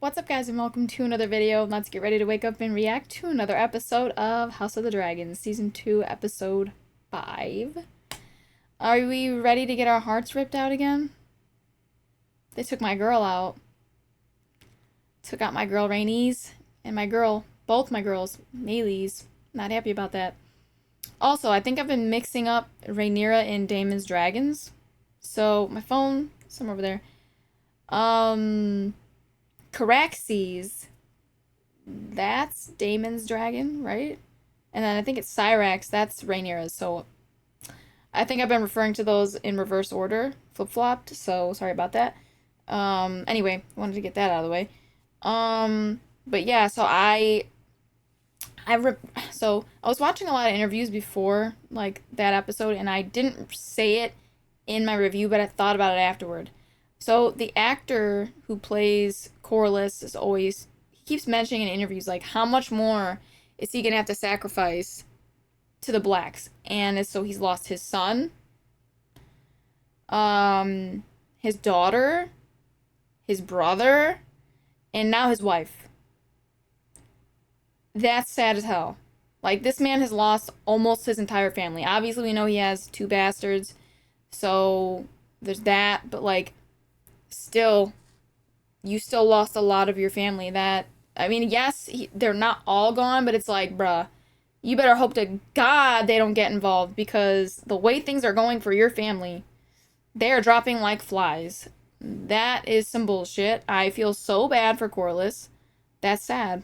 What's up, guys, and welcome to another video. Let's get ready to wake up and react to another episode of House of the Dragon, Season 2, Episode 5. Are we ready to get our hearts ripped out again? They took my girl out. Took out my girl Rhaenys and my girl, both my girls, Mayleys. Not happy about that. Also, I think I've been mixing up Rhaenyra and Damon's dragons. So, my phone, somewhere over there. Caraxes, that's Damon's dragon, right? And then I think it's Cyrax, that's Rhaenyra's, so I think I've been referring to those in reverse order, flip-flopped, so sorry about that. Anyway, wanted to get that out of the way. But yeah, so I was watching a lot of interviews before, like, that episode, and I didn't say it in my review, but I thought about it afterward. So the actor who plays Corlys is always, he keeps mentioning in interviews, like, how much more is he gonna have to sacrifice to the Blacks? And so he's lost his son, his daughter, his brother, and now his wife. That's sad as hell. Like, this man has lost almost his entire family. Obviously, we know he has 2 bastards, so there's that, but, like, still, you still lost a lot of your family. That, I mean, yes, they're not all gone, but it's like, bruh, you better hope to God they don't get involved, because the way things are going for your family, they are dropping like flies. That is some bullshit. I feel so bad for Corlys. That's sad.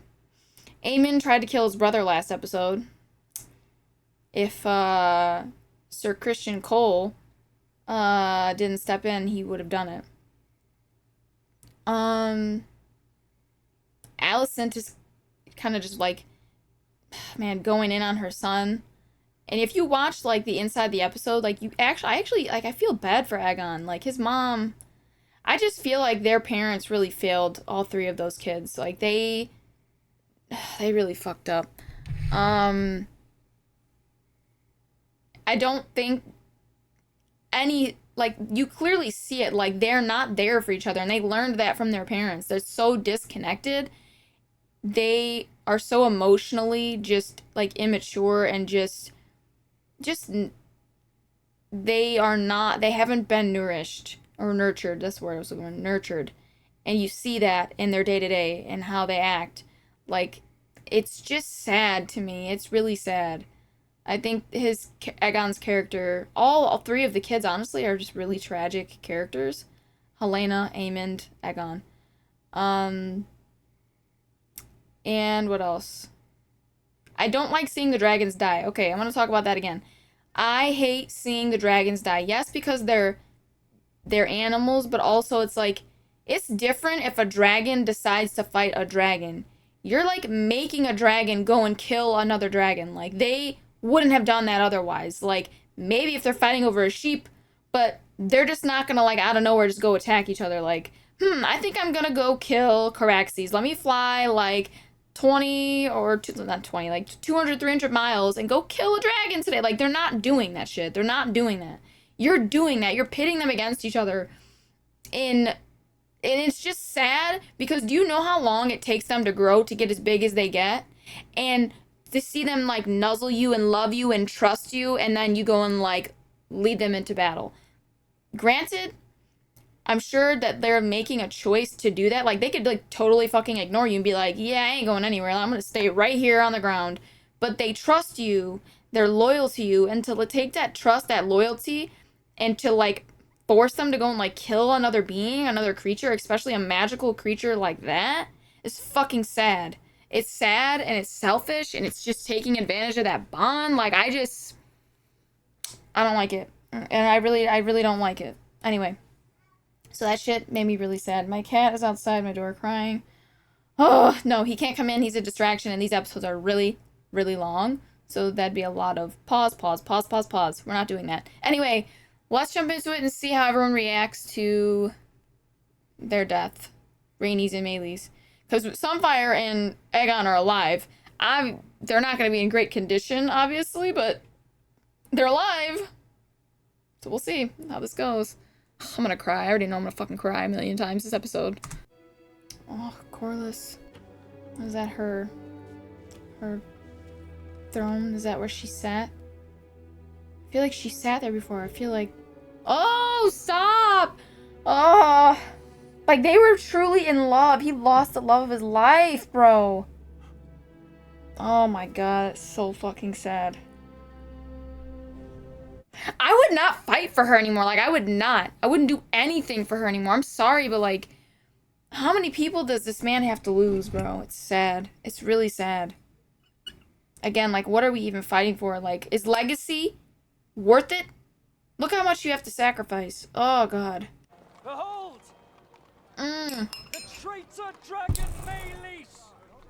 Aemond tried to kill his brother last episode. If, Sir Christian Cole, didn't step in, he would have done it. Alicent is kind of just like, man, going in on her son. And if you watch, like, the inside the episode, like, I feel bad for Aegon. Like, his mom, I just feel like their parents really failed all 3 of those kids. Like, they really fucked up. I don't think any, like, you clearly see it, like, they're not there for each other, and they learned that from their parents. They're so disconnected. They are so emotionally just, like, immature, and just they haven't been nourished or nurtured. That's the word I was looking for, nurtured. And you see that in their day-to-day and how they act. Like, it's just sad to me. It's really sad. I think Aegon's character, all 3 of the kids, honestly, are just really tragic characters. Helena, Aemond, Aegon. And what else? I don't like seeing the dragons die. Okay, I'm gonna talk about that again. I hate seeing the dragons die. Yes, because they're animals, but also it's like, it's different if a dragon decides to fight a dragon. You're, like, making a dragon go and kill another dragon. Like, they wouldn't have done that otherwise. Like, maybe if they're fighting over a sheep, but they're just not gonna, like, out of nowhere just go attack each other. Like, I think I'm gonna go kill Caraxes. Let me fly, like, 20 or not 20, like 200, 300 miles and go kill a dragon today. Like, they're not doing that shit. They're not doing that. You're doing that. You're pitting them against each other. And it's just sad, because do you know how long it takes them to grow to get as big as they get? And to see them, like, nuzzle you and love you and trust you, and then you go and, like, lead them into battle. Granted, I'm sure that they're making a choice to do that. Like, they could, like, totally fucking ignore you and be like, yeah, I ain't going anywhere. I'm gonna stay right here on the ground. But they trust you. They're loyal to you. And to take that trust, that loyalty, and to, like, force them to go and, like, kill another being, another creature, especially a magical creature like that, is fucking sad. It's sad, and it's selfish, and it's just taking advantage of that bond. Like, I don't like it. And I really don't like it. Anyway. So that shit made me really sad. My cat is outside my door crying. Oh, no, he can't come in. He's a distraction, and these episodes are really, really long. So that'd be a lot of pause, pause, pause, pause, pause. We're not doing that. Anyway, let's jump into it and see how everyone reacts to their death. Rhaenys and Mayleys. Because Sunfire and Aegon are alive. They're not going to be in great condition, obviously, but they're alive. So we'll see how this goes. I'm gonna cry. I already know I'm gonna fucking cry a million times this episode. Oh, Corlys. Is that her throne? Is that where she sat? I feel like she sat there before. I feel like... Oh, stop! Oh, like they were truly in love. He lost the love of his life, bro. Oh my god, it's so fucking sad. I would not fight for her anymore. Like, I would not. I wouldn't do anything for her anymore. I'm sorry, but like, how many people does this man have to lose, bro? It's sad. It's really sad. Again, like, what are we even fighting for? Like, is legacy worth it? Look how much you have to sacrifice. Oh, God. Behold! The traitor dragon Rhaenys!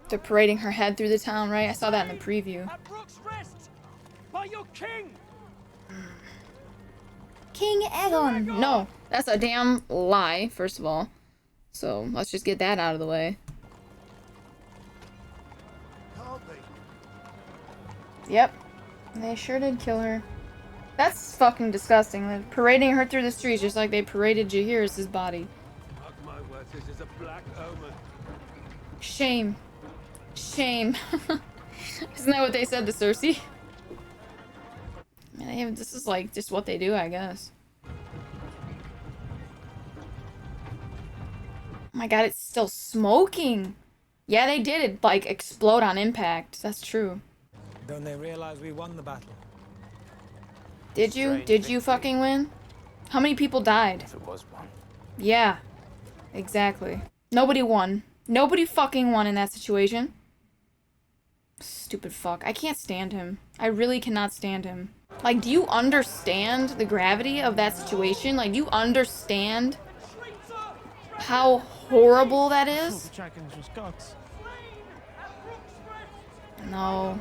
They're parading her head through the town, right? I saw that in the preview. At Brook's Rest! By your king! King Aegon! No, that's a damn lie, first of all. So, let's just get that out of the way. Yep. They sure did kill her. That's fucking disgusting. They're parading her through the streets just like they paraded Jaehaerys' body. Mark my words, this is a black omen. Shame. Shame. Isn't that what they said to Cersei? Man, this is like just what they do, I guess. Oh my god, it's still smoking. Yeah, they did it like explode on impact. That's true. Don't they realize we won the battle? Did you? Did you fucking win? How many people died? If it was one. Yeah. Exactly. Nobody won. Nobody fucking won in that situation. Stupid fuck. I can't stand him. I really cannot stand him. Like, do you understand the gravity of that situation? Like, do you understand how horrible that is? No.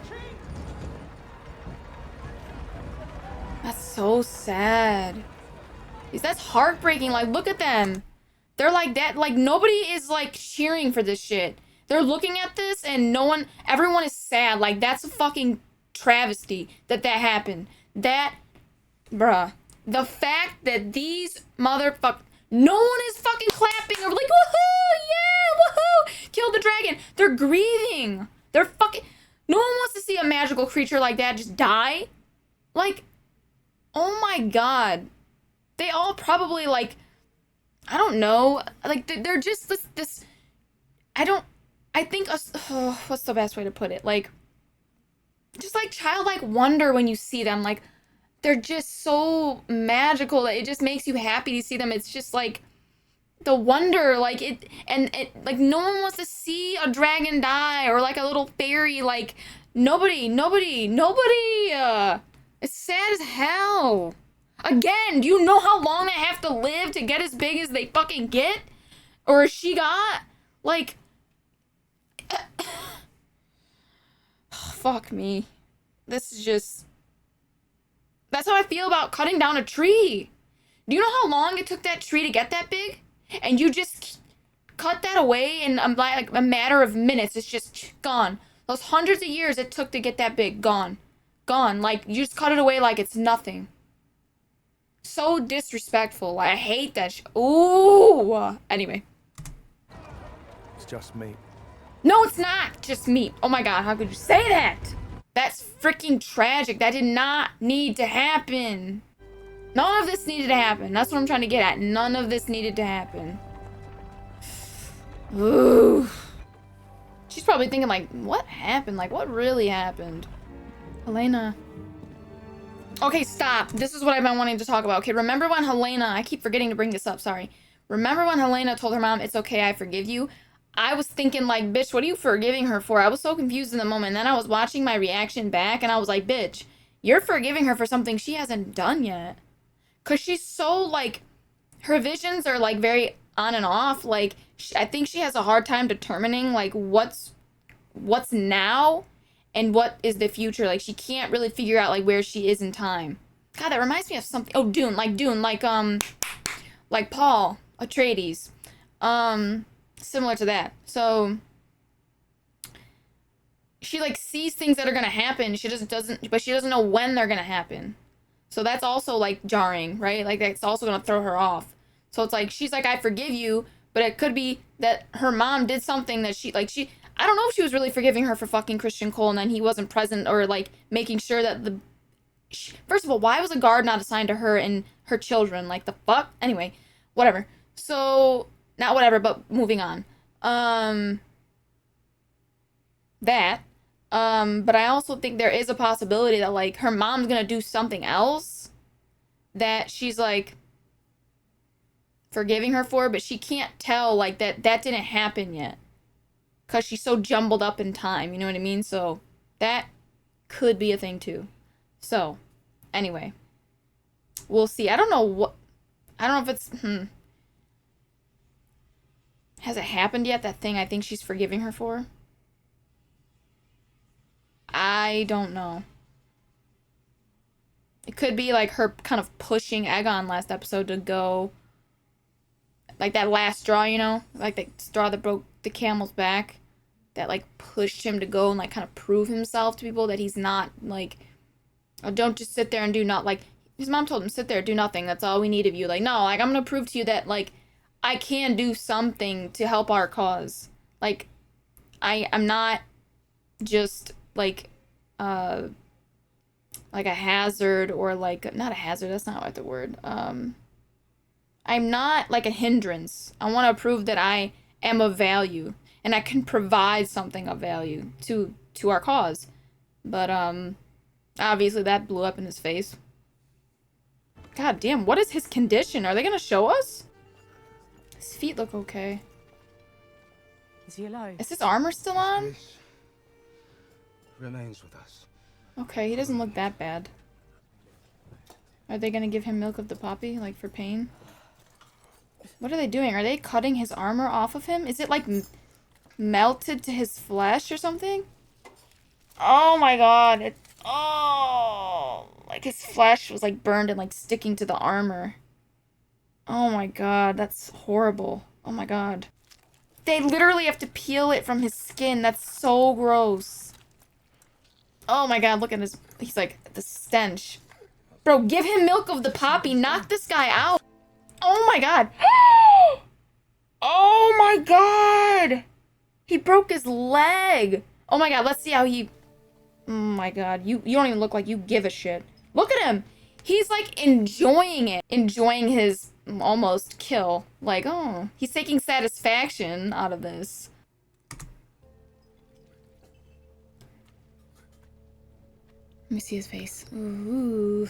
That's so sad. That's heartbreaking. Like, look at them. They're like that. Like, nobody is, like, cheering for this shit. They're looking at this and everyone is sad. Like, that's a fucking travesty that happened. That, bruh. The fact that these motherfuckers, no one is fucking clapping or like, woohoo, yeah, woohoo, kill the dragon. They're grieving. They're fucking, no one wants to see a magical creature like that just die. Like, oh my god. They all probably, like, I don't know. Like, they're just this I think, what's the best way to put it? Like, just like childlike wonder when you see them. Like, they're just so magical that it just makes you happy to see them. It's just like the wonder, like like no one wants to see a dragon die or like a little fairy. Like, nobody. It's sad as hell. Again, do you know how long they have to live to get as big as they fucking get? Or as she got? Like, fuck me. This is just... That's how I feel about cutting down a tree. Do you know how long it took that tree to get that big? And you just cut that away in like a matter of minutes. It's just gone. Those hundreds of years it took to get that big, gone. Gone. Like, you just cut it away like it's nothing. So disrespectful. I hate that Ooh. Anyway. It's just me. No, it's not just meat. Oh my god, how could you say that? That's freaking tragic. That did not need to happen. None of this needed to happen. That's what I'm trying to get at. None of this needed to happen. Ooh. She's probably thinking, like, what happened? Like, what really happened? Helena. Okay, stop. This is what I've been wanting to talk about. Okay, remember when Helena... I keep forgetting to bring this up, sorry. Remember when Helena told her mom, it's okay, I forgive you? I was thinking, like, bitch, what are you forgiving her for? I was so confused in the moment. And then I was watching my reaction back, and I was like, bitch, you're forgiving her for something she hasn't done yet. Because she's so, like, her visions are, like, very on and off. Like, I think she has a hard time determining, like, what's now and what is the future. Like, she can't really figure out, like, where she is in time. God, that reminds me of something. Oh, Dune, like Paul Atreides. Similar to that. So she like sees things that are gonna happen. She but she doesn't know when they're gonna happen. So that's also like jarring, right? Like that's also gonna throw her off. So it's like she's like, I forgive you, but it could be that her mom did something that I don't know if she was really forgiving her for fucking Christian Cole and then he wasn't present or like making sure that first of all, why was a guard not assigned to her and her children? Like the fuck? Anyway, whatever. So, not whatever, but moving on. But I also think there is a possibility that like her mom's gonna do something else that she's like forgiving her for, but she can't tell like that didn't happen yet. Cause she's so jumbled up in time, you know what I mean? So that could be a thing too. So, anyway. We'll see. I don't know if it's has it happened yet, that thing I think she's forgiving her for? I don't know. It could be like her kind of pushing Aegon last episode to go. Like that last straw, you know? Like the straw that broke the camel's back. That like pushed him to go and like kind of prove himself to people that he's not like, oh, don't just sit there and do not like, his mom told him, sit there, do nothing. That's all we need of you. Like, no, like I'm gonna prove to you that like I can do something to help our cause. Like I'm not just like a hazard or like not a hazard, that's not what the word. I'm not like a hindrance. I want to prove that I am of value and I can provide something of value to our cause. But obviously that blew up in his face. God damn, what is his condition? Are they gonna show us? His feet look okay. Is he alive? Is his armor still on? This remains with us. Okay, he doesn't look that bad. Are they gonna give him milk of the poppy, like for pain? What are they doing? Are they cutting his armor off of him? Is it like melted to his flesh or something? Oh my god. Like his flesh was like burned and like sticking to the armor. Oh my god, that's horrible. Oh my god. They literally have to peel it from his skin. That's so gross. Oh my god, look at his... He's like, the stench. Bro, give him milk of the poppy. Knock this guy out. Oh my god. Oh my god. He broke his leg. Oh my god, let's see how he... Oh my god, you don't even look like you give a shit. Look at him. He's like enjoying it. Enjoying his almost kill. Like, oh, he's taking satisfaction out of this. Let me see his face. Ooh.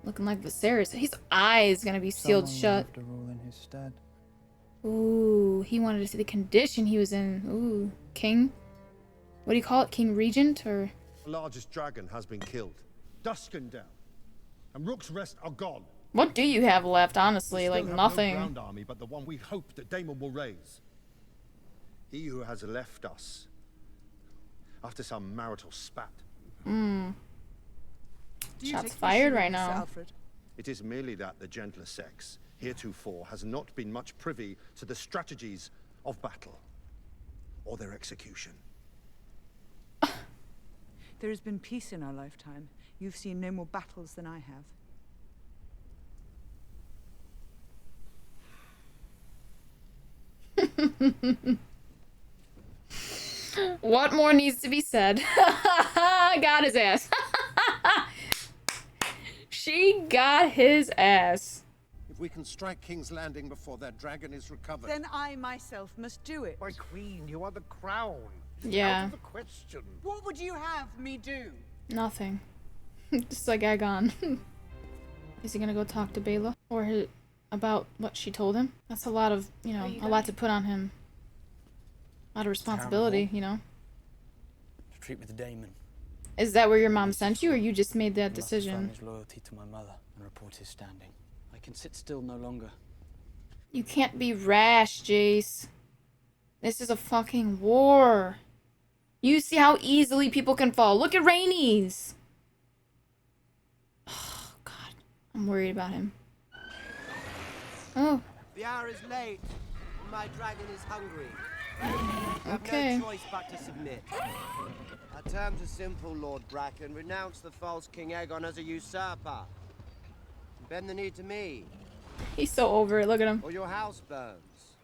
Looking like Viserys. His eye is gonna be sealed shut. To rule in his stead. Ooh, he wanted to see the condition he was in. Ooh, king? What do you call it? King Regent or? The largest dragon has been killed. Duskin down. And Rook's rest are gone. What do you have left, honestly? We Like still have nothing. No ground army, but the one we hope that Damon will raise. He who has left us after some marital spat. Shots fired right now. Alfred? It is merely that the gentler sex heretofore has not been much privy to the strategies of battle or their execution. There has been peace in our lifetime. You've seen no more battles than I have. What more needs to be said? Got his ass. She got his ass. If we can strike King's Landing before that dragon is recovered. Then I myself must do it. My queen, you are the crown. Yeah. Out of the question. What would you have me do? Nothing. Just like Aegon. Is he gonna go talk to Bela? Or about what she told him? That's a lot of, you know, a lot to put on him. A lot of responsibility, you know? To treat with Damon. Is that where your mom sent you, or you just made that He must affirm decision? his loyalty to my mother and report his standing. I can sit still no longer. You can't be rash, Jace. This is a fucking war. You see how easily people can fall. Look at Rhaenys. Oh, God. I'm worried about him. Oh, The hour is late, and my dragon is hungry. I have okay. no choice but to submit. Our terms are simple, Lord Bracken. Renounce the false King Aegon as a usurper. Bend the knee to me, He's so over it. Look at him. or your house burns.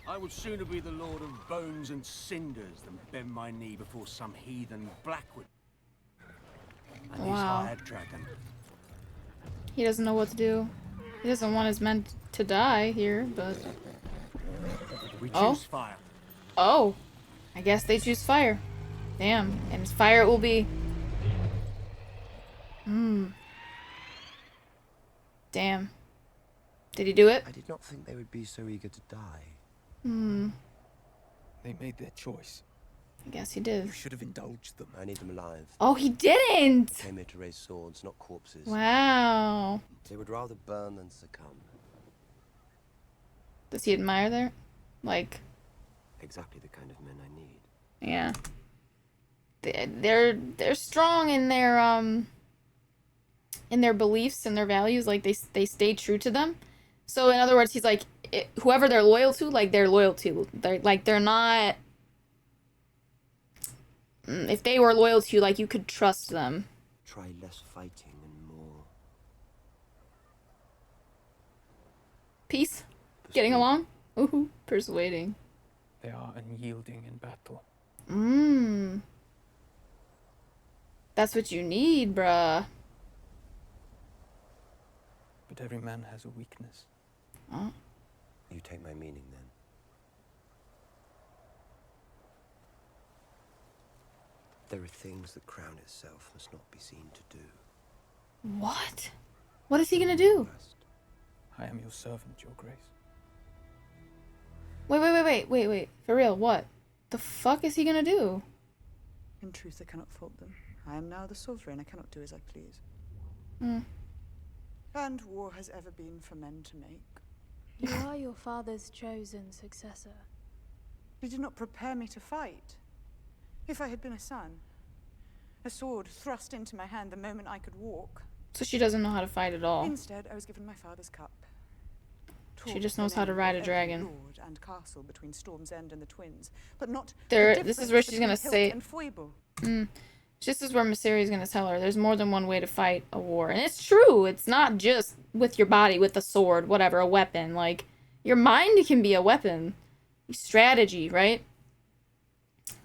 I would sooner be the lord of bones and cinders than bend my knee before some heathen Blackwood. And his Wow. hired dragon. He doesn't know what to do. He doesn't want his men to die here, but... We Oh. choose fire. Oh. I guess they choose fire. Damn. And fire it will be. Damn. Did he do it? I did not think they would be so eager to die. They made their choice. I guess he did. You should have indulged them. I need them alive. Oh, he didn't! Came here to raise swords, not corpses. Wow. They would rather burn than succumb. Does he admire their... Like... Exactly the kind of men I need. Yeah. They're strong in their beliefs and their values. Like, they stay true to them. So, in other words, he's like, whoever they're loyal to, like, they're loyal to. They're not... If they were loyal to you, like, you could trust them. Try less fighting and more. Peace? Getting along? Ooh, persuading. They are unyielding in battle. That's what you need, bruh. But every man has a weakness. Oh. You take my meaning then. There are things that Crown itself must not be seen to do. What? What is he gonna do? I am your servant, your grace. Wait. For real, what? The fuck is he gonna do? In truth, I cannot fault them. I am now the sovereign. I cannot do as I please. And war has ever been for men to make. You are your father's chosen successor. He did not prepare me to fight. If I had been a son, a sword thrust into my hand the moment I could walk. So she doesn't know how to fight at all. Instead, I was given my father's cup. She just knows how to ride a dragon. Lord and castle between Storm's End and the Twins, but not This is where she's gonna between say. hilt and foible. This is where Myseria's gonna tell her there's more than one way to fight a war, and it's true. It's not just with your body, with a sword, whatever, a weapon. Like, your mind can be a weapon. Strategy, right?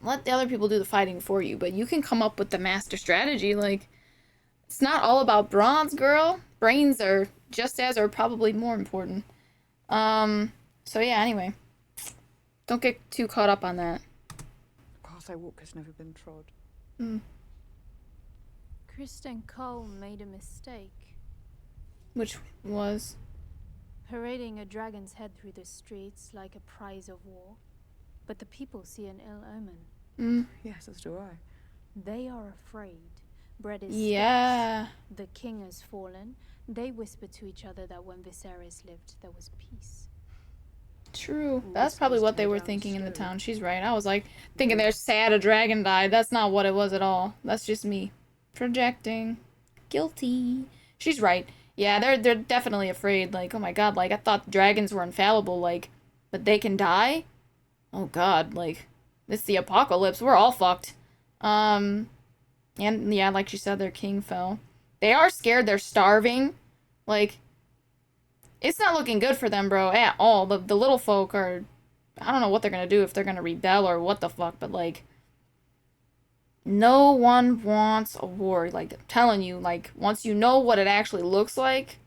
Let the other people do the fighting for you, but you can come up with the master strategy. Like, it's not all about bronze, girl. Brains are just as, or probably more important. So yeah, anyway. Don't get too caught up on that. The path I walk has never been trod. Kristen Cole made a mistake. Which was? Parading a dragon's head through the streets like a prize of war. But the people see an ill omen. Yes, as do I. They are afraid. Bread is Yeah. scarce. The king has fallen. They whisper to each other that when Viserys lived, there was peace. True. That's probably what they were thinking in the town. She's right. I was like, thinking they're sad a dragon died. That's not what it was at all. That's just me. Projecting. Guilty. She's right. Yeah, they're definitely afraid. Like, oh my god, like, I thought dragons were infallible, like, but they can die? Oh god, like, it's the apocalypse. We're all fucked. And, yeah, like she said, their king fell. They are scared. They're starving. Like, it's not looking good for them, bro, at all. The little folk are... I don't know what they're gonna do, if they're gonna rebel or what the fuck, but, like... No one wants a war. Like, I'm telling you, like, once you know what it actually looks like,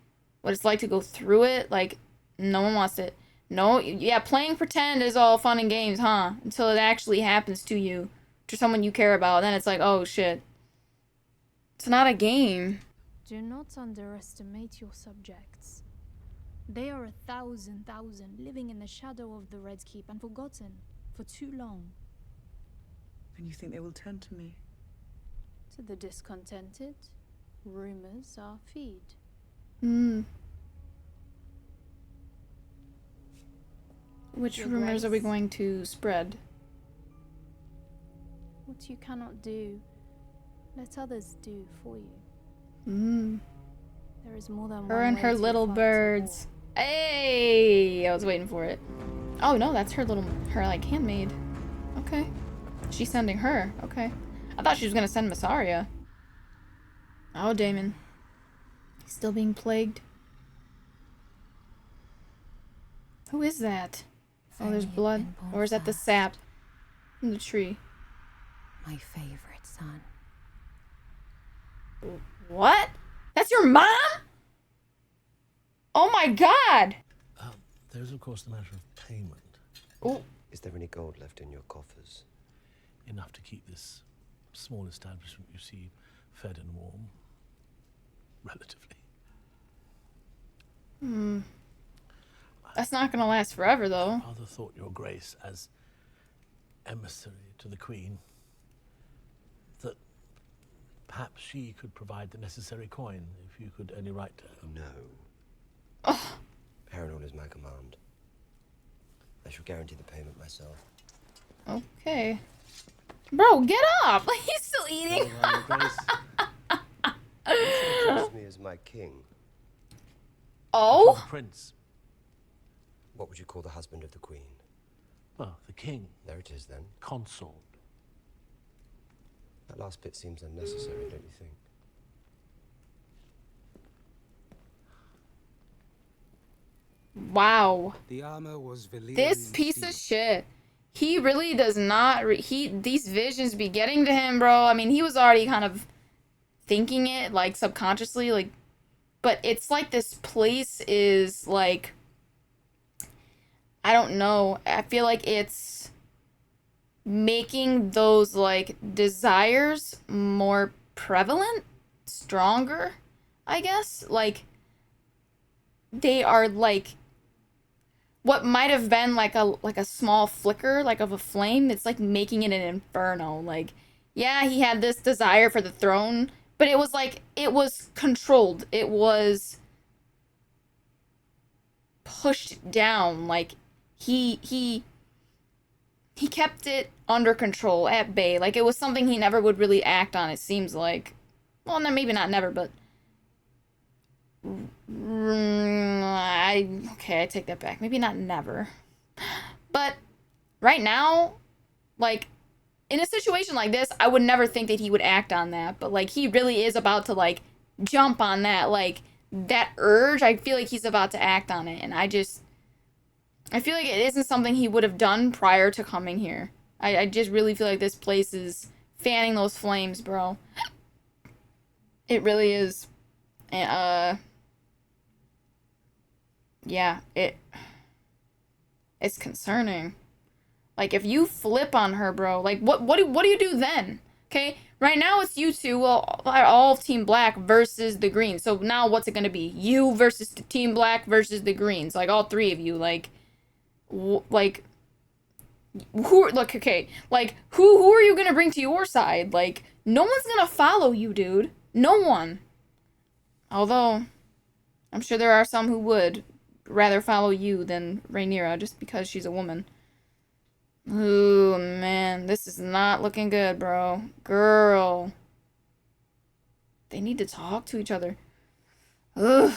what it's like to go through it, like, no one wants it. No, yeah, playing pretend is all fun and games, huh? Until it actually happens to you, to someone you care about, then it's like, oh, shit. It's not a game. Do not underestimate your subjects. They are 1,000 living in the shadow of the Red Keep and forgotten for too long. And you think they will turn to me? To the discontented, rumors are feed. Which Your rumors are we Grace. going to spread? What you cannot do, let others do for you. There is more than Her one and way her to little fight a birds. war. Hey! I was waiting for it. Oh, no, that's her like, handmaid. Okay. She's sending her. Okay. I thought she was gonna send Massaria. Oh, Damon. He's still being plagued. Who is that? Oh, there's blood. Or is that the sap in the tree? My favorite son. What? That's your mom? Oh my god! There's, of course, the matter of payment. Oh. Is there any gold left in your coffers? Enough to keep this small establishment, you see, fed and warm. Relatively. That's not gonna last forever, though. I rather thought, Your Grace, as emissary to the Queen, that perhaps she could provide the necessary coin, if you could only write to her. No. Oh. Harrenhal is my command. I shall guarantee the payment myself. Okay. Bro, get up! He's still eating. Address me as my king. Oh? Prince. What would you call the husband of the Queen? Well, the king. There it is, then. Consort. That last bit seems unnecessary, don't you think? Wow. The armor was Valyrian This piece steel. of shit. He really does not. These visions be getting to him, bro. I mean, he was already kind of thinking it, like, subconsciously, like. But it's like this place is, like. I don't know. I feel like it's making those, like, desires more prevalent, stronger, I guess. Like, they are, like, what might have been like a small flicker, like, of a flame. It's like making it an inferno. Like, yeah, he had this desire for the throne, but it was like, it was controlled. It was pushed down. Like, he kept it under control, at bay. Like, it was something he never would really act on, it seems like. Well, no, maybe not never, but okay, I take that back. Maybe not never. But right now, like, in a situation like this, I would never think that he would act on that. But, like, he really is about to, like, jump on that. Like, that urge, I feel like he's about to act on it. And I feel like it isn't something he would have done prior to coming here. I just really feel like this place is fanning those flames, bro. It really is. And, yeah, it's concerning. Like, if you flip on her, bro, like, what do you do then? Okay, right now it's you two, well, all of Team Black versus the Greens. So now what's it gonna be? You versus Team Black versus the Greens, like, all three of you, like, like, who are you gonna bring to your side? Like, no one's gonna follow you, dude. No one. Although, I'm sure there are some who would rather follow you than Rhaenyra, just because she's a woman. Ooh, man, this is not looking good, bro. Girl. They need to talk to each other. Ugh.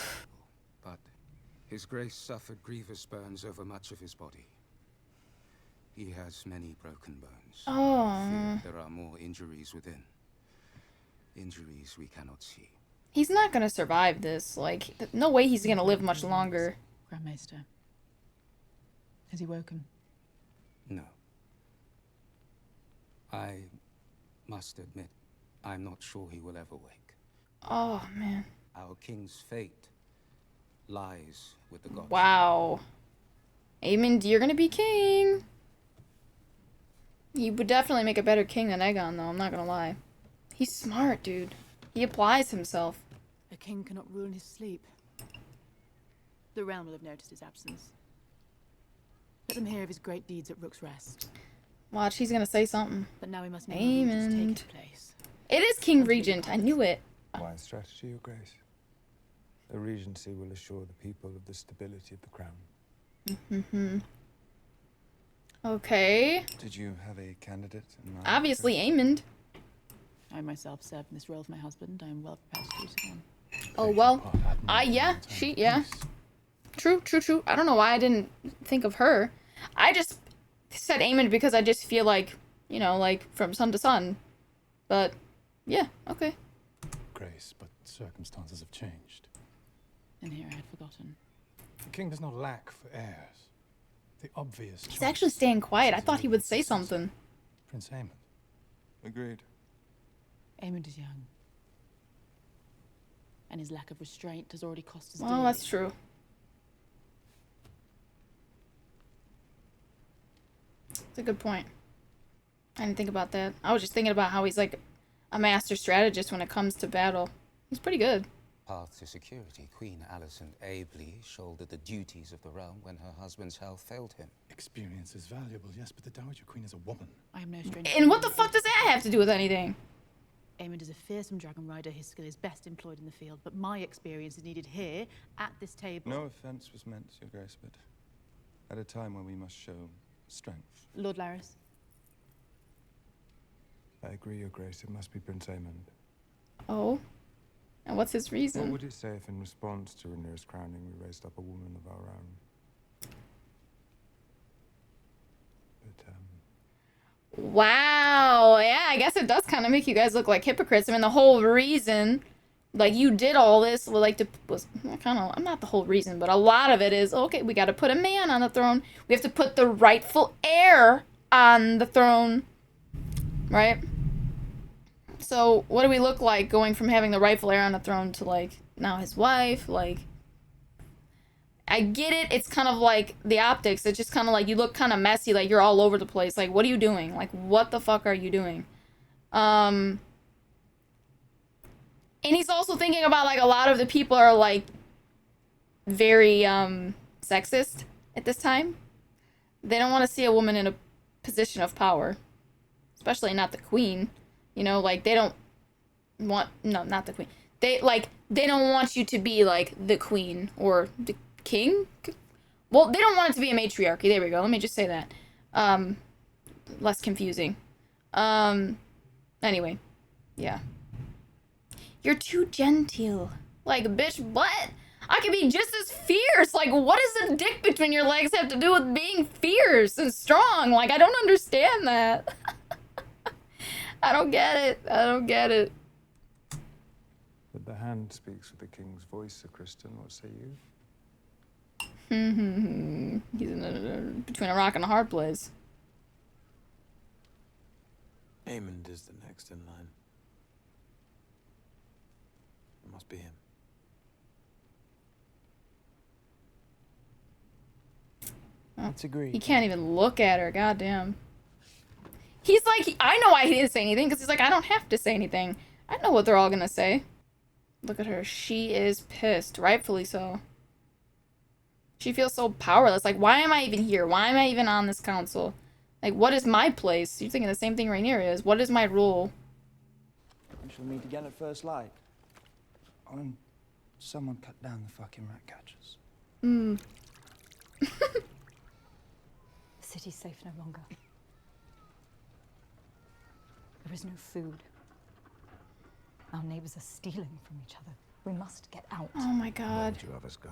But His Grace suffered grievous burns over much of his body. He has many broken bones. Oh. There are more injuries within. Injuries we cannot see. He's not gonna survive this. Like, no way he's gonna live much longer. Grand Maester. Has he woken? No. I must admit, I'm not sure he will ever wake. Oh, man. Our king's fate lies with the gods. Wow. Aemond, you're gonna be king. He would definitely make a better king than Aegon, though. I'm not gonna lie. He's smart, dude. He applies himself. A king cannot rule in his sleep. The realm will have noticed his absence. Let them hear of his great deeds at Rook's Rest. Watch, he's gonna say something. But now we must know Aemond. take his place. It is King Regent. I knew it. Wise strategy, Your Grace. The Regency will assure the people of the stability of the crown. Mm-hmm. Okay. Did you have a candidate in mind? Obviously, Aemond. I myself served in this role of my husband. I am well prepared to do so again. Oh, well. Yeah. Yeah. True. I don't know why I didn't think of her. I just said Aemond because I just feel like, you know, like, from sun to sun. But, yeah, okay. Grace, but circumstances have changed. And here I had forgotten. The king does not lack for heirs. The obvious He's choice. actually staying quiet. I thought he would say something. Prince Aemond. Agreed. Aemond is young. And his lack of restraint has already cost us Well, dearly. that's true. That's a good point. I didn't think about that. I was just thinking about how he's like a master strategist when it comes to battle. He's pretty good. Path to security, Queen Alicent ably shouldered the duties of the realm when her husband's health failed him. Experience is valuable, yes, but the Dowager Queen is a woman. I am no stranger. And what the fuck does that have to do with anything? Aemond is a fearsome dragon rider. His skill is best employed in the field, but my experience is needed here, at this table. No offense was meant, Your Grace, but at a time when we must show strength. Lord Laris. I agree, Your Grace. It must be Prince Aemond. Oh? And what's his reason? What would you say if in response to Rhaenyra's crowning we raised up a woman of our own? But, Wow. Yeah, I guess it does kind of make you guys look like hypocrites. I mean, the whole reason, like, you did all this, like, was kind of, not the whole reason, but a lot of it is, okay, we got to put a man on the throne. We have to put the rightful heir on the throne, right? So, what do we look like going from having the rightful heir on the throne to, like, now his wife? Like, I get it. It's kind of like the optics. It's just kind of like you look kind of messy, like you're all over the place. Like, what are you doing? Like, what the fuck are you doing? And he's also thinking about, like, a lot of the people are, like, very, sexist at this time. They don't want to see a woman in a position of power. Especially not the queen. You know, like, they don't want... No, not the queen. They don't want you to be, like, the queen or the king? Well, they don't want it to be a matriarchy. There we go. Let me just say that. Less confusing. Anyway. Yeah. You're too genteel. Like, bitch, what? I could be just as fierce. Like, what does the dick between your legs have to do with being fierce and strong? Like, I don't understand that. I don't get it. I don't get it. but the hand speaks with the king's voice, Sir Kristen. What say you? He's in between a rock and a hard place. Aemond is the next in line. It must be him. Let's agree. He can't even look at her. Goddamn. He's like, I know why he didn't say anything, because he's like, I don't have to say anything. I know what they're all gonna say. Look at her. She is pissed. Rightfully so. She feels so powerless. Like, why am I even here? Why am I even on this council? Like, what is my place? You're thinking the same thing Rhaenyra is. What is my role? We shall meet again at first light. When someone cut down the fucking rat catchers. The city's safe no longer. There is no food. Our neighbors are stealing from each other. We must get out. Oh my god. Where would you have us go?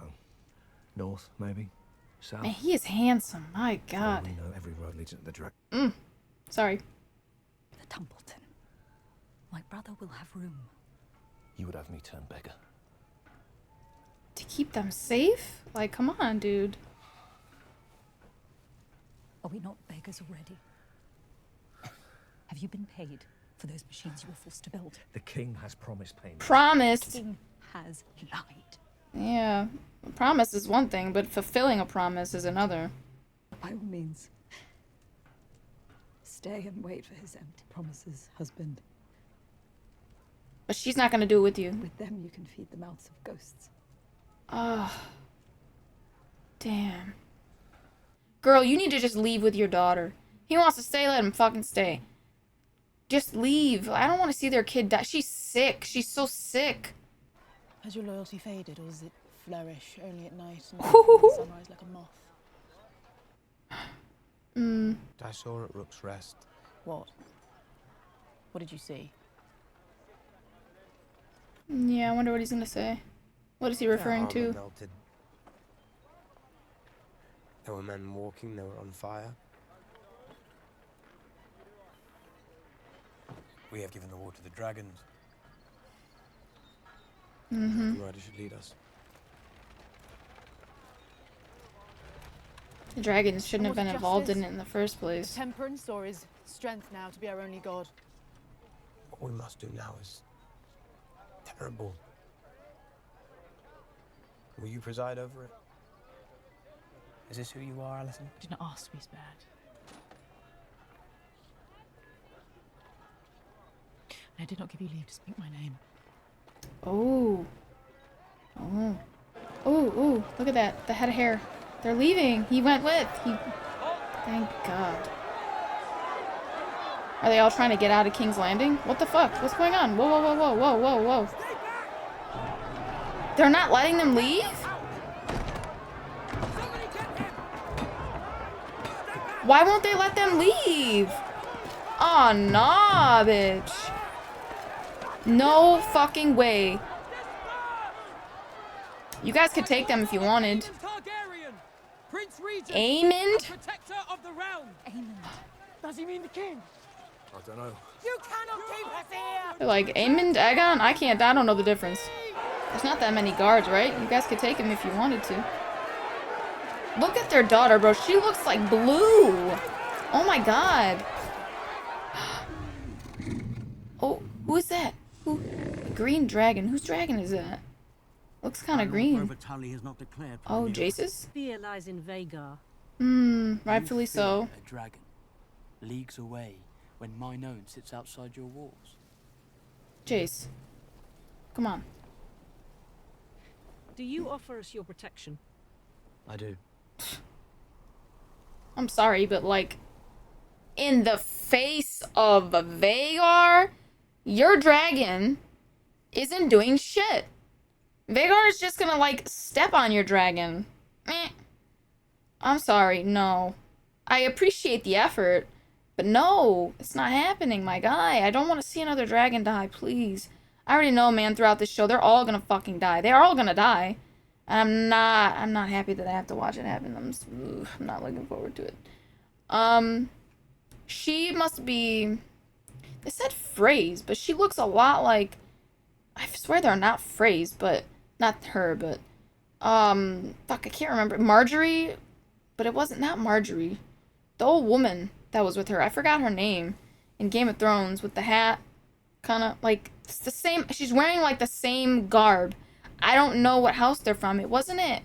North, maybe? South? Man, he is handsome. My god. We know every road leads into the dragon. Sorry. The Templeton. My brother will have room. You would have me turn beggar. To keep them safe? Like, come on, dude. Are we not beggars already? Have you been paid for those machines you were forced to build? The king has promised payment. Promised. The king has lied. Yeah. A promise is one thing, but fulfilling a promise is another. By all means. Stay and wait for his empty promises, husband. But she's not gonna do it with you. With them you can feed the mouths of ghosts. Oh. Damn. Girl, you need to just leave with your daughter. He wants to stay, let him fucking stay. Just leave. I don't want to see their kid die. She's sick. She's so sick. Has your loyalty faded, or does it flourish only at night and sunrise like a moth? I saw at Rook's Rest. What? What did you see? Yeah, I wonder what he's gonna say. What is he referring The armor to? melted. There were men walking, they were on fire. We have given the war to the dragons. The rider should lead us. The dragons shouldn't have And been what involved in justice? it in the first place. Temperance, or is strength now to be our only god? What we must do now is terrible. Will you preside over it? Is this who you are, Alison? Do not ask me, spared. I did not give you leave to speak my name. Oh. Oh. Oh, oh, look at that. The head of hair. They're leaving. He went with. Thank God. Are they all trying to get out of King's Landing? What the fuck? What's going on? Whoa, whoa, whoa, whoa, whoa, whoa, whoa. They're not letting them leave? Why won't they let them leave? Aw, nah, bitch. No fucking way. You guys could take them if you wanted. Prince Regent, Aemond? protector of the realm. Aemond. Does he mean the king? I don't know. You cannot keep us here. They're like, Aemond, Aegon? I don't know the difference. There's not that many guards, right? You guys could take him if you wanted to. Look at their daughter, bro. She looks like blue. Oh my God. Oh, who is that? Who? A green dragon. Whose dragon is that? Looks kind of green. Oh, Jace's? Fear lies in Vhagar. Rightfully so. A dragon, leagues away, when mine own sits outside your walls. Jace. Come on. Do you offer us your protection? I do. I'm sorry, but like, in the face of Vhagar, your dragon isn't doing shit. Vhagar is just gonna, like, step on your dragon. I'm sorry, no. I appreciate the effort, but no, it's not happening, my guy. I don't want to see another dragon die, please. I already know, man, throughout this show, they're all gonna fucking die. They're all gonna die. And I'm not happy that I have to watch it happen. I'm not looking forward to it. She must be... They said Phrase, but she looks a lot like... I swear they're not Phrase, but... Not her, but... Fuck, I can't remember. Marjorie? But it wasn't... Not Marjorie. The old woman that was with her. I forgot her name. In Game of Thrones, with the hat. Kind of, like... It's the same... She's wearing, like, the same garb. I don't know what house they're from. It wasn't it...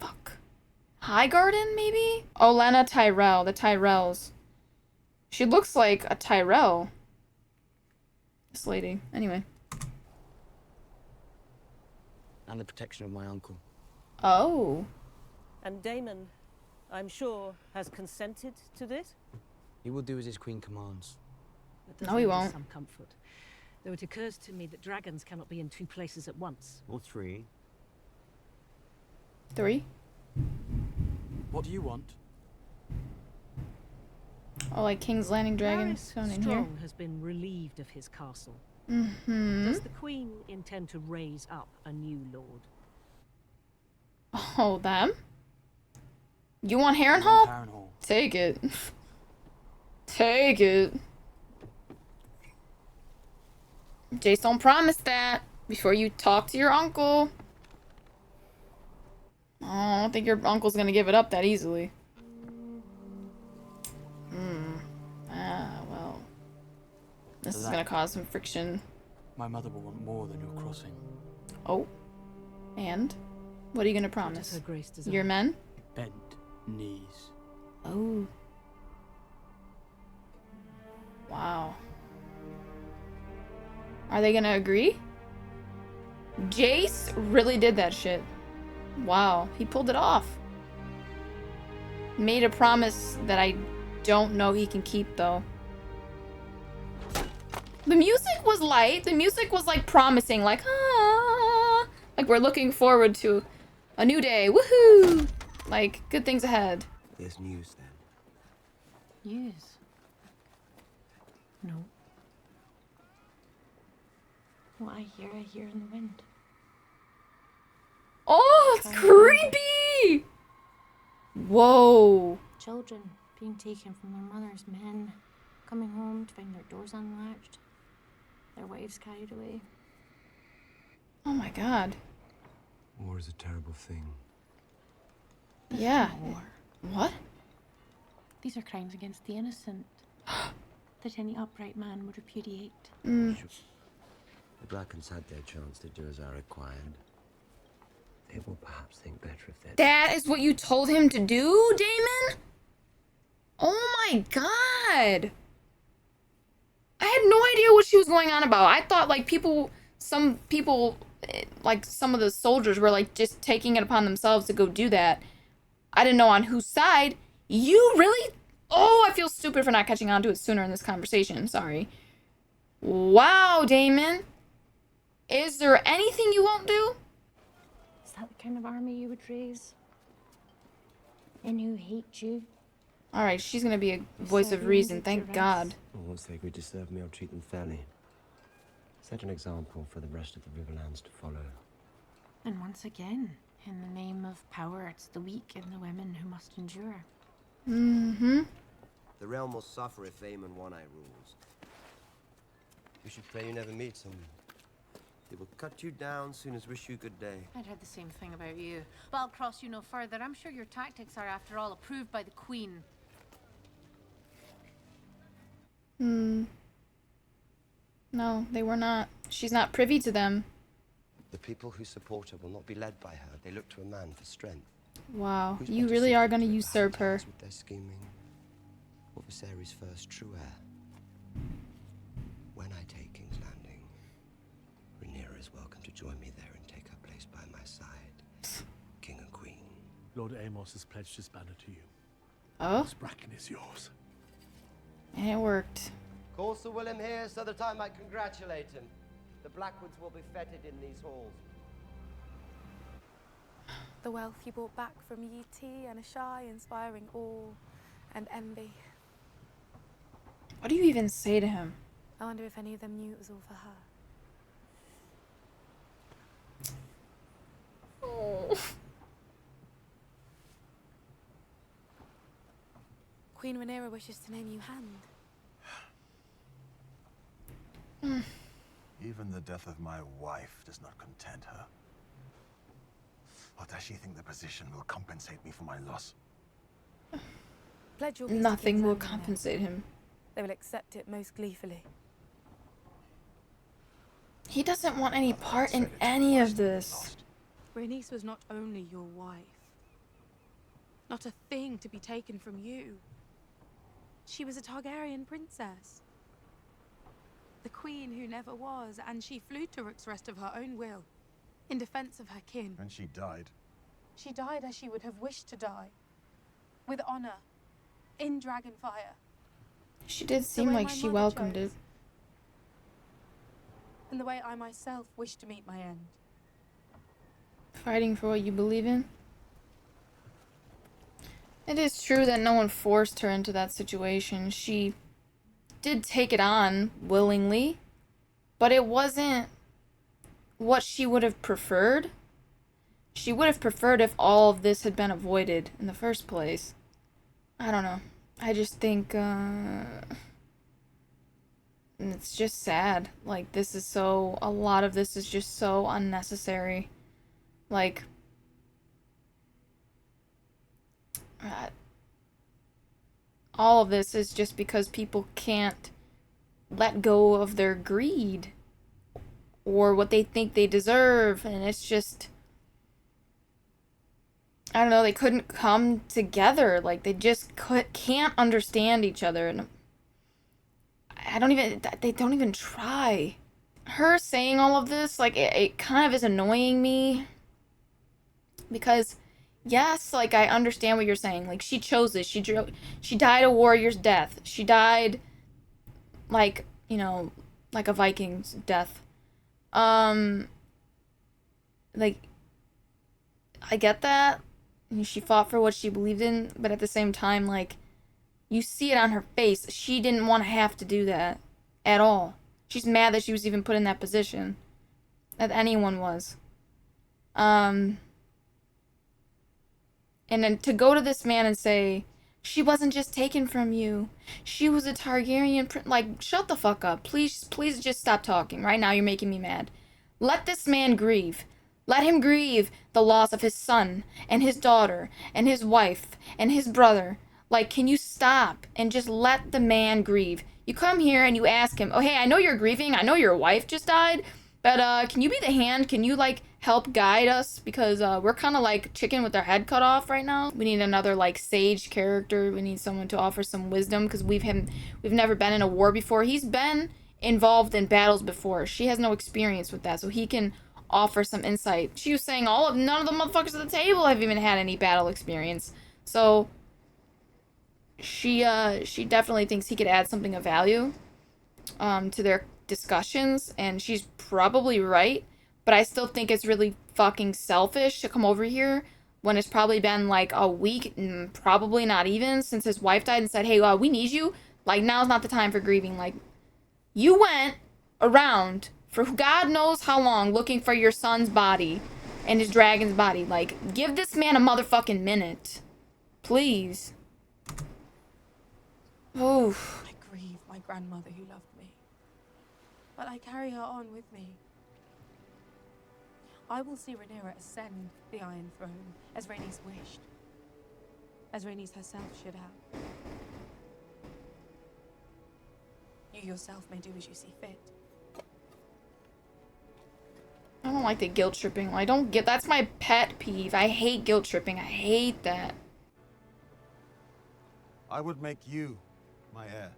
Fuck. Highgarden, maybe? Olenna Tyrell. The Tyrells. She looks like a Tyrell. This lady. Anyway. And the protection of my uncle. Oh. And Damon, I'm sure, has consented to this? He will do as his queen commands. That No, he does give us won't. some comfort. Though it occurs to me that dragons cannot be in two places at once. Or three. 3? What do you want? Oh, like King's Landing dragon Varys shown in here. Strong has been relieved of his castle. Mm-hmm. Does the queen intend to raise up a new lord? Oh, them? You want Harrenhal? Harrenhal. Take it. Take it. Jace, don't promise that before you talk to your uncle. Oh, I don't think your uncle's gonna give it up that easily. Well. This is gonna cause some friction. My mother will want more than your crossing. Oh. And? What are you gonna promise? Her Grace desire? Your men? Bent knees. Oh. Wow. Are they gonna agree? Jace really did that shit. Wow, he pulled it off. Made a promise that I don't know he can keep, though. The music was light. The music was, like, promising, like, ah. Like, we're looking forward to a new day. Woohoo! Like, good things ahead. There's news then. News? No. What I hear in the wind. Oh, it's creepy! Whoa. Children being taken from their mothers, men coming home to find their doors unlatched, their wives carried away. Oh my god. War is a terrible thing. Yeah. War. What? These are crimes against the innocent that any upright man would repudiate. The Brackens had their chance to do as I required. They will perhaps think better of their... That is what you told him to do, Damon? Oh my god. I had no idea what she was going on about. I thought, like, some people, like, some of the soldiers were, like, just taking it upon themselves to go do that. I didn't know on whose side. You really? Oh, I feel stupid for not catching on to it sooner in this conversation. Sorry. Wow, Damon. Is there anything you won't do? Is that the kind of army you would raise? And who hate you? Alright, she's gonna be a voice of reason, thank God. Well, once they agree to serve me, I'll treat them fairly. Set an example for the rest of the Riverlands to follow. And once again, in the name of power, it's the weak and the women who must endure. Mm-hmm. The realm will suffer if Aemond One-Eye rules. You should pray you never meet him. He will cut you down soon as wish you good day. I'd heard the same thing about you. But I'll cross you no further. I'm sure your tactics are, after all, approved by the Queen. No, they were not. She's not privy to them. The people who support her will not be led by her. They look to a man for strength. Wow, you really are gonna usurp her. With their scheming, or Viserys' first true heir. When I take King's Landing, Rhaenyra is welcome to join me there and take her place by my side. King and Queen. Lord Amos has pledged his banner to you. Oh? This bracken is yours. And it worked. Call Sir William here so that I might congratulate him. The Blackwoods will be feted in these halls. The wealth you brought back from Yi Ti and Ashai, inspiring awe and envy. What do you even say to him? I wonder if any of them knew it was all for her. Oh. Queen Rhaenyra wishes to name you Hand. Even the death of my wife does not content her. Or does she think the position will compensate me for my loss? Pledge your peace to Nothing King's will Landing compensate now. him. They will accept it most gleefully. He doesn't want any part in any of this. Rhaenys was not only your wife, not a thing to be taken from you. She was a Targaryen princess. The queen who never was, and she flew to Rook's of her own will, in defense of her kin. And she died. She died as she would have wished to die, with honor, in Dragonfire. She did The seem way like my she mother welcomed chose. it. And the way I myself wish to meet my end. Fighting for what you believe in. It is true that no one forced her into that situation. She did take it on willingly, but it wasn't what she would have preferred. She would have preferred if all of this had been avoided in the first place. I don't know. I just think it's just sad. Like, this is so, a lot of this is just so unnecessary. Like, all of this is just because people can't let go of their greed or what they think they deserve, and it's just, I don't know, they couldn't come together. Like, they just can't understand each other, and they don't even try. Her saying all of this, like, it kind of is annoying me, because yes, like, I understand what you're saying. Like, she chose this. She died a warrior's death. She died, like, you know, like a Viking's death. Like, I get that. She fought for what she believed in, but at the same time, like, you see it on her face. She didn't want to have to do that at all. She's mad that she was even put in that position. That anyone was. And then to go to this man and say, she wasn't just taken from you. She was a Targaryen like, shut the fuck up. Please just stop talking. Right now, you're making me mad. Let this man grieve. Let him grieve the loss of his son and his daughter and his wife and his brother. Like, can you stop and just let the man grieve? You come here and you ask him, oh, hey, I know you're grieving. I know your wife just died, but can you be the hand? Can you, like, help guide us? Because we're kind of like chicken with our head cut off right now. We need another, like, sage character. We need someone to offer some wisdom because we've never been in a war before. He's been involved in battles before. She has no experience with that, so he can offer some insight. She was saying none of the motherfuckers at the table have even had any battle experience. So she definitely thinks he could add something of value to their discussions, and she's probably right, but I still think it's really fucking selfish to come over here when it's probably been like a week, probably not even, since his wife died, and said, hey, we need you. Like, now's not the time for grieving. Like, you went around for God knows how long looking for your son's body and his dragon's body. Like, give this man a motherfucking minute. Please. Oof. I grieve my grandmother who loved me, but I carry her on with me. I will see Rhaenyra ascend the Iron Throne as Rhaenys wished, as Rhaenys herself should have. You yourself may do as you see fit. I don't like the guilt tripping. I don't get. That's my pet peeve. I hate guilt tripping. I hate that. I would make you my heir.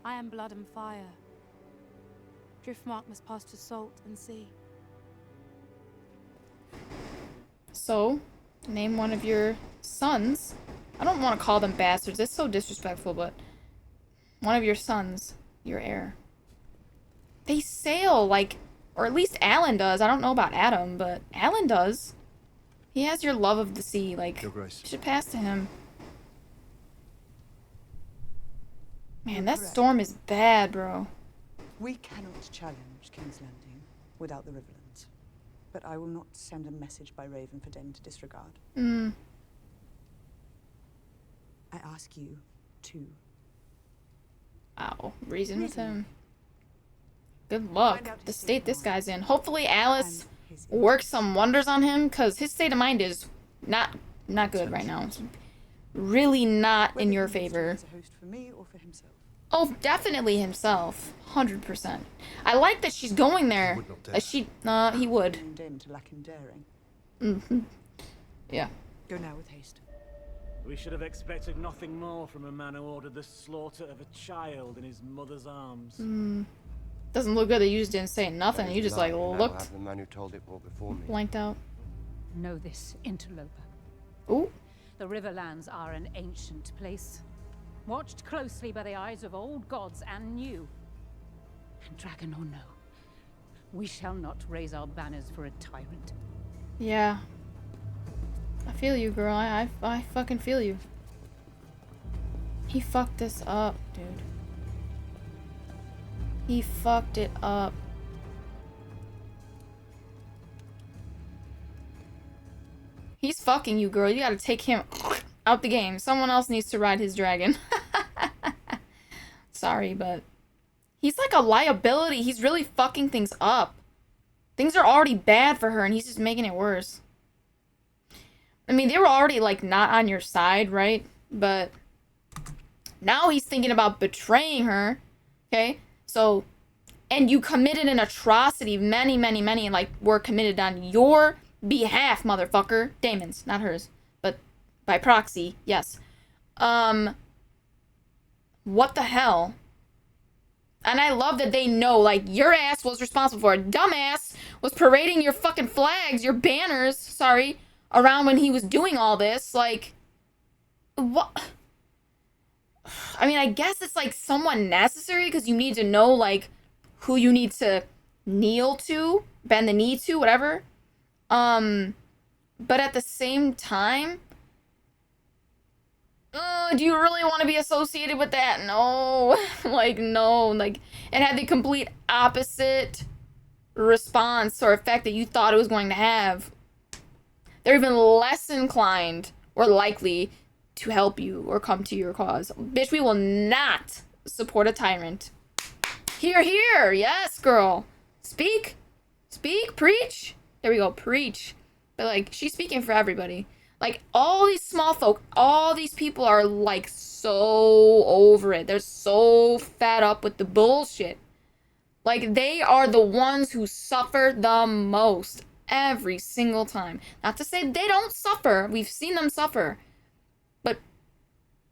I am blood and fire. Driftmark must pass to salt and sea. So, name one of your sons. I don't want to call them bastards. It's so disrespectful, but one of your sons, your heir. They sail, like, or at least Alan does. I don't know about Adam, but Alan does. He has your love of the sea. Like, you should pass to him. Man, that storm is bad, bro. We cannot challenge King's Landing without the Riverlands. But I will not send a message by Raven for Damon to disregard. I ask you to. Ow. Reason with him. Good luck. The state this guy's in. Hopefully Alice works some wonders on him, because his state of mind is not good right now. It's really not in your favor. As a host for me or for himself. Oh, definitely himself. 100%. I like that she's going there. He would. Damon to lack in daring. Yeah. Go now with haste. We should have expected nothing more from a man who ordered the slaughter of a child in his mother's arms. Doesn't look good that you just didn't say nothing. You just, like, looked The man who told it all before me. blanked out. Know this, interloper. Ooh. The Riverlands are an ancient place, watched closely by the eyes of old gods and new. And dragon or no, we shall not raise our banners for a tyrant. Yeah. I feel you, girl. I fucking feel you. He fucked this up, dude. He fucked it up. He's fucking you, girl. You gotta take him out the game. Someone else needs to ride his dragon. Sorry, but he's like a liability. He's really fucking things up. Things are already bad for her, and he's just making it worse. I mean, they were already, like, not on your side, right? But now he's thinking about betraying her, okay? So, and you committed an atrocity. Many, like, were committed on your behalf, motherfucker. Damon's, not hers. But by proxy, yes. What the hell? And I love that they know, like, your ass was responsible for it. Dumbass was parading your fucking flags, your banners, sorry, around when he was doing all this. Like, what? I mean, I guess it's, like, somewhat necessary because you need to know, like, who you need to kneel to, bend the knee to, whatever. But at the same time, do you really want to be associated with that? No. Like, no. Like, it had the complete opposite response or effect that you thought it was going to have. They're even less inclined or likely to help you or come to your cause. Bitch, we will not support a tyrant. Hear, hear. Yes, girl. Speak Speak, preach. There we go, preach. But like, she's speaking for everybody. Like, all these small folk, all these people are like so over it. They're so fed up with the bullshit. Like, they are the ones who suffer the most every single time. Not to say they don't suffer. We've seen them suffer. But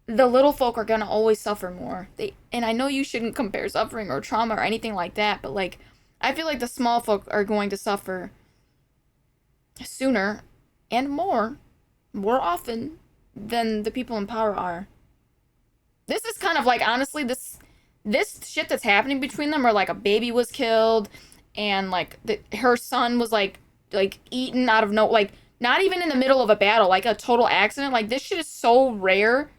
the little folk are gonna always suffer more. And I know you shouldn't compare suffering or trauma or anything like that, but like, I feel like the small folk are going to suffer sooner and more often than the people in power are. This is kind of like, honestly, this shit that's happening between them, where like a baby was killed and like her son was like eaten out of like not even in the middle of a battle, like a total accident. Like, this shit is so rare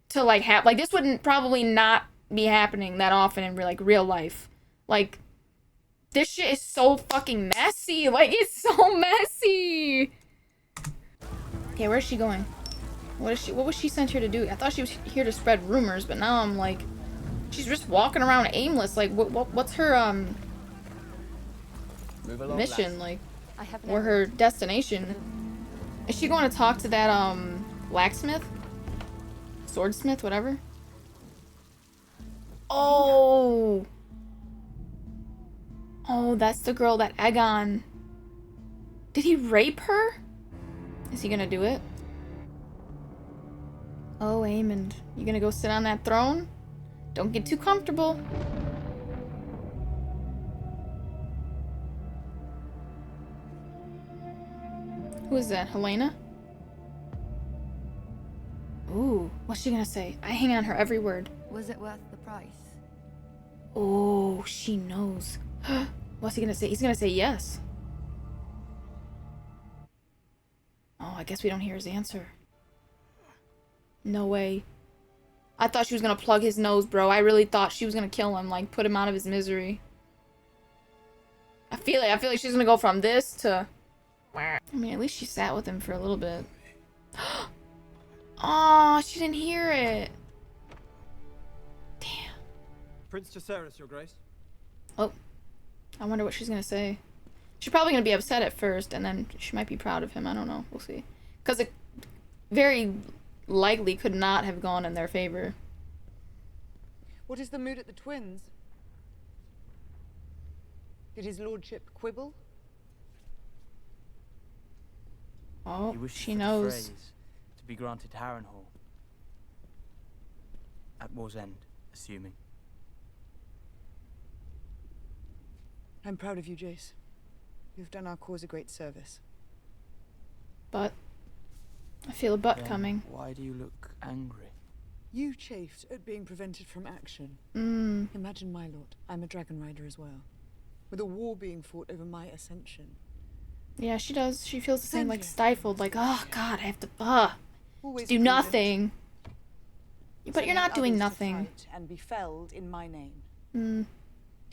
to like have. Like, this wouldn't probably not be happening that often in real life. Like, this shit is so fucking messy. Like, it's so messy. Okay, where's she going? What was she sent here to do? I thought she was here to spread rumors, but now I'm like, she's just walking around aimless. Like, what's her mission? Like, or her destination? Is she going to talk to that blacksmith? Swordsmith, whatever? Oh! Oh, that's the girl that Aegon... Did he rape her? Is he gonna do it? Oh, Aemond. You gonna go sit on that throne? Don't get too comfortable. Who is that? Helena? Ooh, what's she gonna say? I hang on her every word. Was it worth the price? Oh, she knows. What's he gonna say? He's gonna say yes. Oh, I guess we don't hear his answer. No way. I thought she was gonna plug his nose, bro. I really thought she was gonna kill him, like, put him out of his misery. I feel like she's gonna go from this to... I mean, at least she sat with him for a little bit. Aw, she didn't hear it. Damn. Prince Jaceres, Your Grace. Oh. I wonder what she's gonna say. She's probably gonna be upset at first, and then she might be proud of him. I don't know. We'll see. Because it very likely could not have gone in their favor. What is the mood at the twins? Did his lordship quibble? Oh, He wished she for the knows. phrase to be granted Harrenhal. At war's end, assuming. I'm proud of you, Jace. You've done our cause a great service. But I feel a butt Then coming. Why do you look angry? You chafed at being prevented from action. Imagine, my lord, I'm a dragon rider as well. With a war being fought over my ascension. Yeah, she does. She feels the same, like, stifled. Like, oh, God, I have to, Always do prudent. nothing. But you're Sending not doing others to nothing. fight and be felled in my name.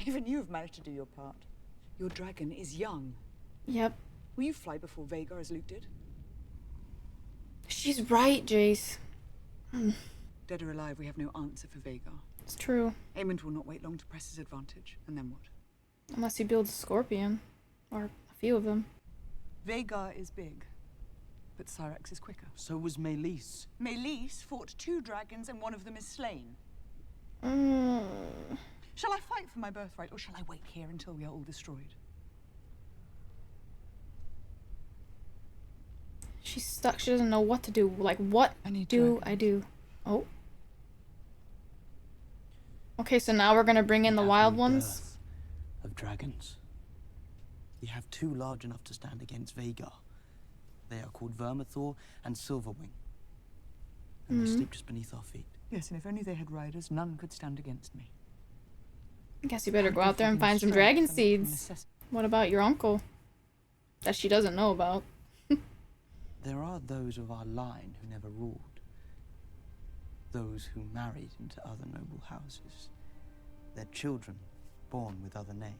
Even you've managed to do your part. Your dragon is young. Yep. Will you fly before Vhagar as Luke did? She's right, Jace. Dead or alive, we have no answer for Vhagar. It's true. Aemond will not wait long to press his advantage. And then what? Unless he builds a scorpion. Or a few of them. Vhagar is big. But Syrax is quicker. So was Meleys. Meleys fought 2 dragons and one of them is slain. Shall I fight for my birthright, or shall I wait here until we are all destroyed? She's stuck. She doesn't know what to do. Like, what do I do? Oh. Okay, so now we're gonna bring in the wild ones. Of dragons. You have 2 large enough to stand against Vhagar. They are called Vermithor and Silverwing. And they sleep just beneath our feet. Yes, and if only they had riders, none could stand against me. I guess you better go out there and find some dragon seeds. What about your uncle? That she doesn't know about. There are those of our line who never ruled. Those who married into other noble houses. Their children born with other names.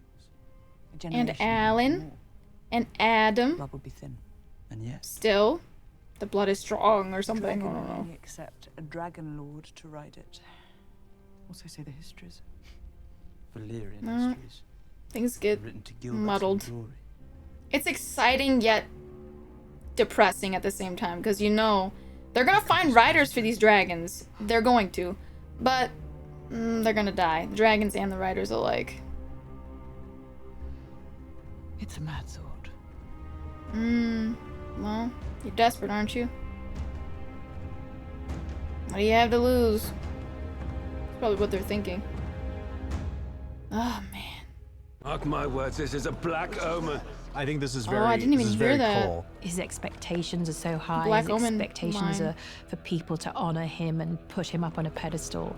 And Alan. And Adam. Blood would be thin. And yet. Still. The blood is strong or something. I don't know. Only accept a dragon lord to ride it. Also say the histories. Valyrian No. histories. Things get written to Gilbert muddled. and glory. It's exciting yet depressing at the same time, because you know they're gonna find riders for these dragons. They're going to. But they're gonna die. The dragons and the riders alike. It's a mad sword. Well, you're desperate, aren't you? What do you have to lose? That's probably what they're thinking. Oh, man. Mark my words, this is a black omen. I think this is Oh, I didn't even hear that. cool. His expectations are so high. Black His Omen expectations line. are for people to honor him and put him up on a pedestal.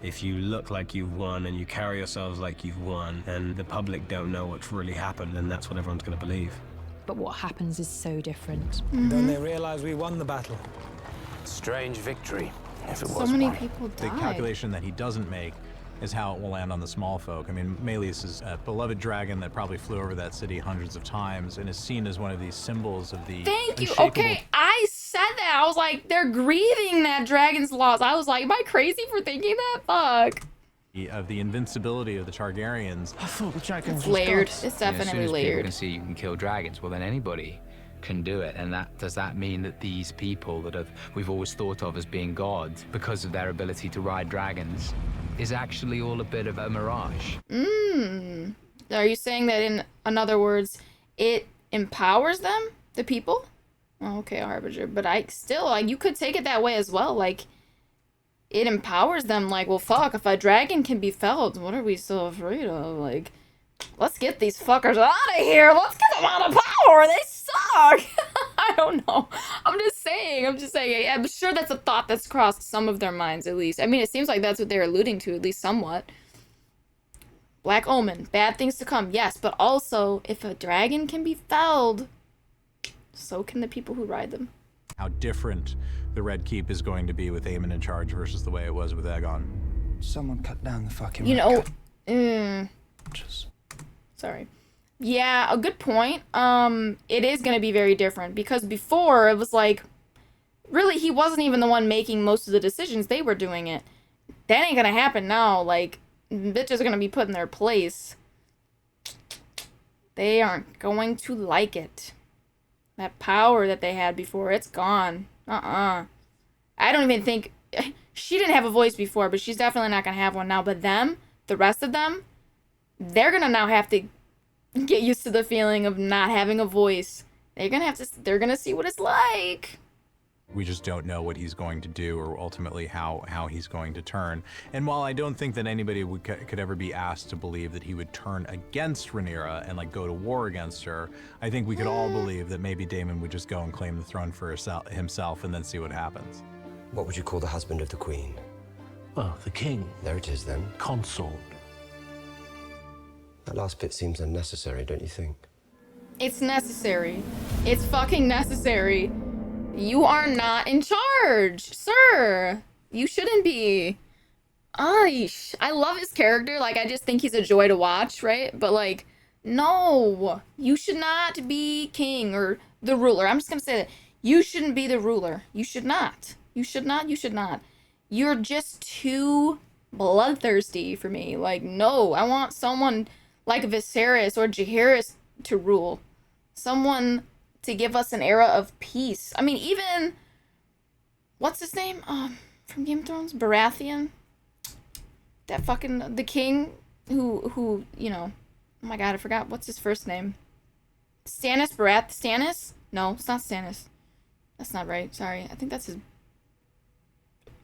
If you look like you've won and you carry yourselves like you've won, and the public don't know what's really happened, then that's what everyone's going to believe. But what happens is so different. Then they realize we won the battle. Strange victory, if it was So many one. people The died. calculation that he doesn't make is how it will land on the Smallfolk. I mean, Maelius is a beloved dragon that probably flew over that city hundreds of times and is seen as one of these symbols of the Thank you. unshakable Okay, I said that. I was like, they're grieving that dragon's loss. I was like, am I crazy for thinking that? Fuck. of the invincibility of the Targaryens. I thought the dragons It's was layered. gods. It's As soon definitely as people layered. can see you can kill dragons, well then anybody can do it. And does that mean that these people that we've always thought of as being gods because of their ability to ride dragons is actually all a bit of a mirage? Are you saying that in other words, it empowers them, the people? Oh, okay, Harbinger. But I still, like, you could take it that way as well. Like, it empowers them. Like, well, fuck, if a dragon can be felled, what are we so afraid of? Like, let's get these fuckers out of here. Let's get them out of power. They suck. I don't know. I'm just saying. I'm sure that's a thought that's crossed some of their minds, at least. I mean, it seems like that's what they're alluding to, at least somewhat. Black Omen, bad things to come, yes, but also, if a dragon can be felled, so can the people who ride them. How different the Red Keep is going to be with Aemond in charge versus the way it was with Aegon. Someone cut down the fucking You know, sorry. Yeah, a good point. It is going to be very different, because before, it was like, really, he wasn't even the one making most of the decisions, they were doing it. That ain't going to happen now, like, bitches are gonna be put in their place. They aren't going to like it. That power that they had before, it's gone. I don't even think... She didn't have a voice before, but she's definitely not gonna have one now. But them, the rest of them, they're gonna now have to get used to the feeling of not having a voice. They're gonna see what it's like. We just don't know what he's going to do or ultimately how he's going to turn. And while I don't think that anybody could ever be asked to believe that he would turn against Rhaenyra and like go to war against her, I think we could all believe that maybe Damon would just go and claim the throne for himself and then see what happens. What would you call the husband of the queen? Well, the king. There it is then. Consort. That last bit seems unnecessary, don't you think? It's necessary. It's fucking necessary. You are not in charge, sir. You shouldn't be. Aish. I love his character. Like, I just think he's a joy to watch, right? But, like, no. You should not be king or the ruler. I'm just gonna say that. You shouldn't be the ruler. You should not. You should not. You should not. You're just too bloodthirsty for me. Like, no. I want someone like Viserys or Jaehaerys to rule. Someone to give us an era of peace. I mean, even... What's his name? From Game of Thrones? Baratheon? That fucking... The king who, you know... Oh my god, I forgot. What's his first name? Stannis Stannis? No, it's not Stannis. That's not right. Sorry. I think that's his...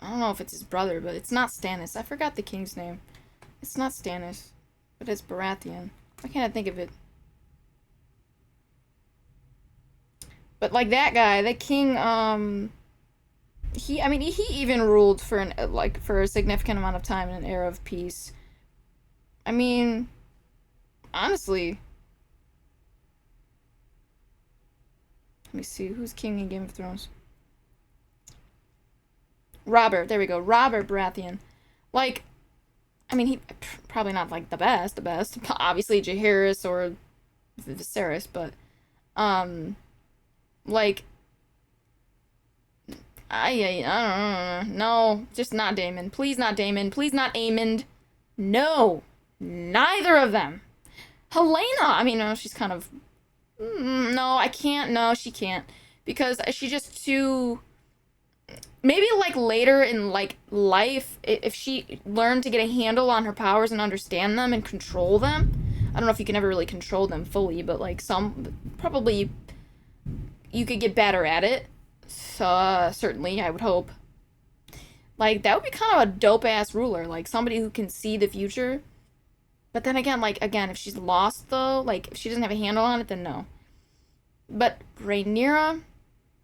I don't know if it's his brother, but it's not Stannis. I forgot the king's name. It's not Stannis, but it's Baratheon. Why can't I think of it? But like that guy, the king, he even ruled for for a significant amount of time in an era of peace. I mean, honestly, let me see, who's king in Game of Thrones? Robert, there we go, Robert Baratheon. Like, I mean, he probably not like the best, obviously Jaehaerys or Viserys, but, like, I don't know. No, just not Damon. Please not Damon. Please not Aemond. No. Neither of them. Helena, I mean, no, she's kind of No, I can't. No, she can't. Because she's just too... Maybe, like, later in, like, life, if she learned to get a handle on her powers and understand them and control them... I don't know if you can ever really control them fully, but, like, some... Probably you could get better at it. So, certainly, I would hope. Like, that would be kind of a dope-ass ruler. Like, somebody who can see the future. But then again, like, if she's lost, though, like, if she doesn't have a handle on it, then no. But Rhaenyra...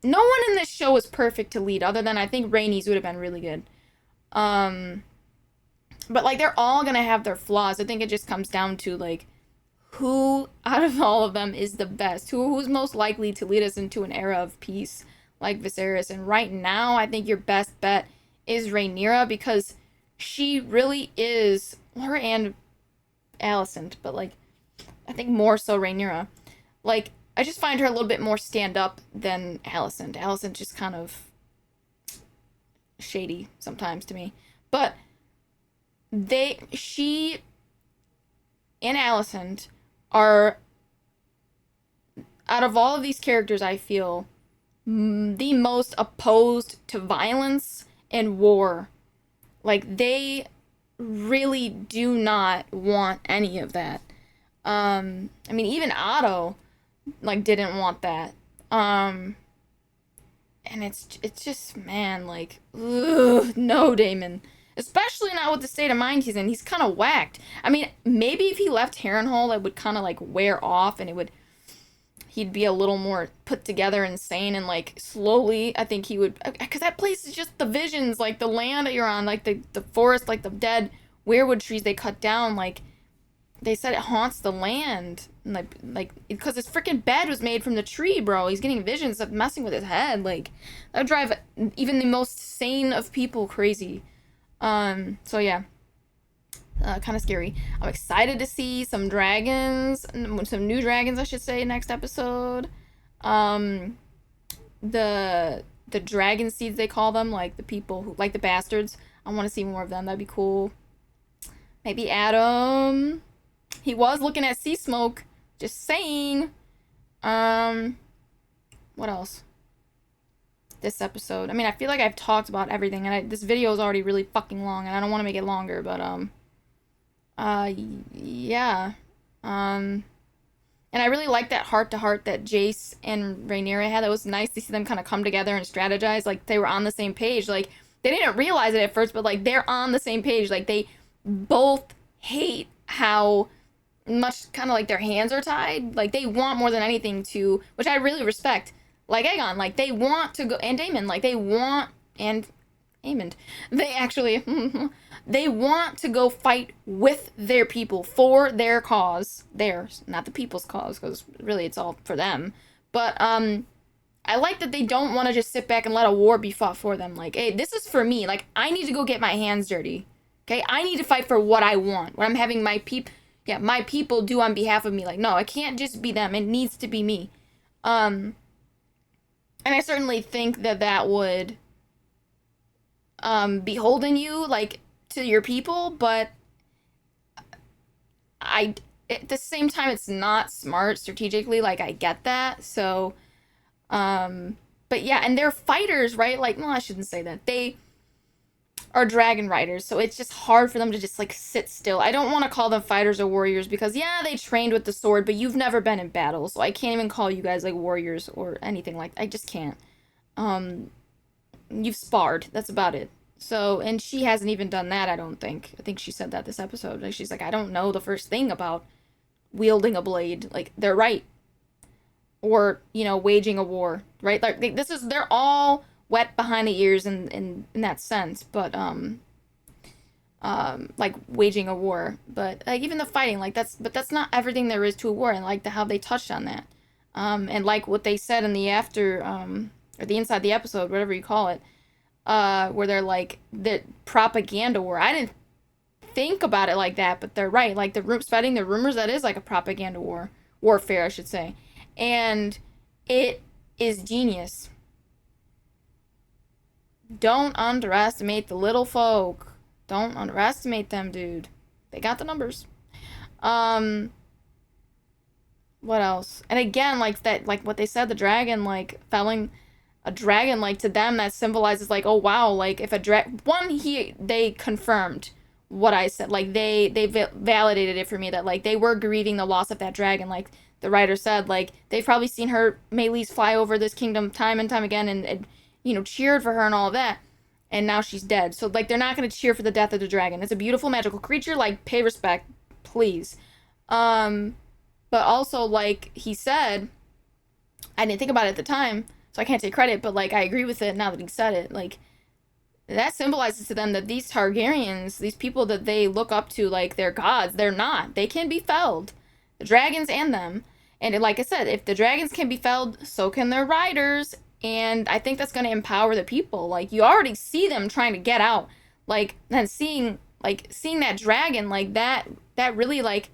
No one in this show is perfect to lead, other than I think Rhaenys would have been really good. But, like, they're all gonna have their flaws. I think it just comes down to, like, who out of all of them is the best? Who's most likely to lead us into an era of peace, like Viserys? And right now, I think your best bet is Rhaenyra, because she really is... Her and Alicent, but, like, I think more so Rhaenyra. Like, I just find her a little bit more stand-up than Alicent. Alicent just kind of shady sometimes to me. But she and Alicent are, out of all of these characters, I feel, the most opposed to violence and war. Like, they really do not want any of that. I mean, even Otto... like, didn't want that. And it's just, man, like, ugh, no, Damon. Especially not with the state of mind he's in. He's kind of whacked. I mean, maybe if he left Harrenhal, it would kind of, like, wear off, and he'd be a little more put together and sane, and, like, slowly, I think he would, because that place is just the visions, like, the land that you're on, like, the forest, like, the dead weirwood trees they cut down, like, they said it haunts the land. Like because his freaking bed was made from the tree, bro. He's getting visions of messing with his head. Like, that would drive even the most sane of people crazy. So yeah. Kind of scary. I'm excited to see some dragons. Some new dragons, I should say, next episode. The dragon seeds, they call them. Like, the people who... Like, the bastards. I want to see more of them. That'd be cool. Maybe Adam... He was looking at sea smoke. Just saying. What else? This episode. I mean, I feel like I've talked about everything, and this video is already really fucking long, and I don't want to make it longer, but, yeah. And I really like that heart-to-heart that Jace and Rhaenyra had. It was nice to see them kind of come together and strategize. Like, they were on the same page. Like, they didn't realize it at first, but, like, they're on the same page. Like, they both hate how... much kind of like their hands are tied. Like, they want more than anything to, which I really respect, like Aegon, like, they want to go, and Damon, like, they want, and Aemond, they actually they want to go fight with their people for their cause, theirs, not the people's cause, because really it's all for them. But I like that they don't want to just sit back and let a war be fought for them. Like, hey, this is for me. Like, I need to go get my hands dirty. Okay, I need to fight for what I want. What I'm having my my people do on behalf of me. Like, no, it can't just be them. It needs to be me. And I certainly think that would beholden you, like, to your people, but at the same time, it's not smart strategically. Like, I get that. So, but yeah, and they're fighters, right? Like, no, I shouldn't say that. They are dragon riders, so it's just hard for them to just, like, sit still. I don't want to call them fighters or warriors because, yeah, they trained with the sword, but you've never been in battle, so I can't even call you guys, like, warriors or anything like that. I just can't. You've sparred. That's about it. So, and she hasn't even done that, I don't think. I think she said that this episode. Like, she's like, I don't know the first thing about wielding a blade. Like, they're right. Or, you know, waging a war, right? Like, they're all wet behind the ears in that sense, but like waging a war, but like even the fighting, like that's not everything there is to a war, and like how they touched on that, and like what they said in the after or the inside the episode, whatever you call it, where they're like the propaganda war. I didn't think about it like that, but they're right. Like spreading the rumors, that is like a propaganda warfare, I should say, and it is genius. Don't underestimate the little folk. Don't underestimate them, dude. They got the numbers. What what else? And again, like that, like what they said, the dragon, like felling a dragon, like to them that symbolizes like, oh wow, like if a they confirmed what I said, like they validated it for me that like they were grieving the loss of that dragon. Like the writer said, like they've probably seen her Melees fly over this kingdom time and time again, and you know, cheered for her and all of that, and now she's dead. So like they're not gonna cheer for the death of the dragon. It's a beautiful magical creature. Like pay respect, please. But also, like he said, I didn't think about it at the time, so I can't take credit, but like I agree with it now that he said it. Like that symbolizes to them that these Targaryens, these people that they look up to like they're gods, they're not. They can be felled. The dragons and them. And like I said, if the dragons can be felled, so can their riders. And I think that's going to empower the people. Like you already see them trying to get out. Like and seeing that dragon, like that really like,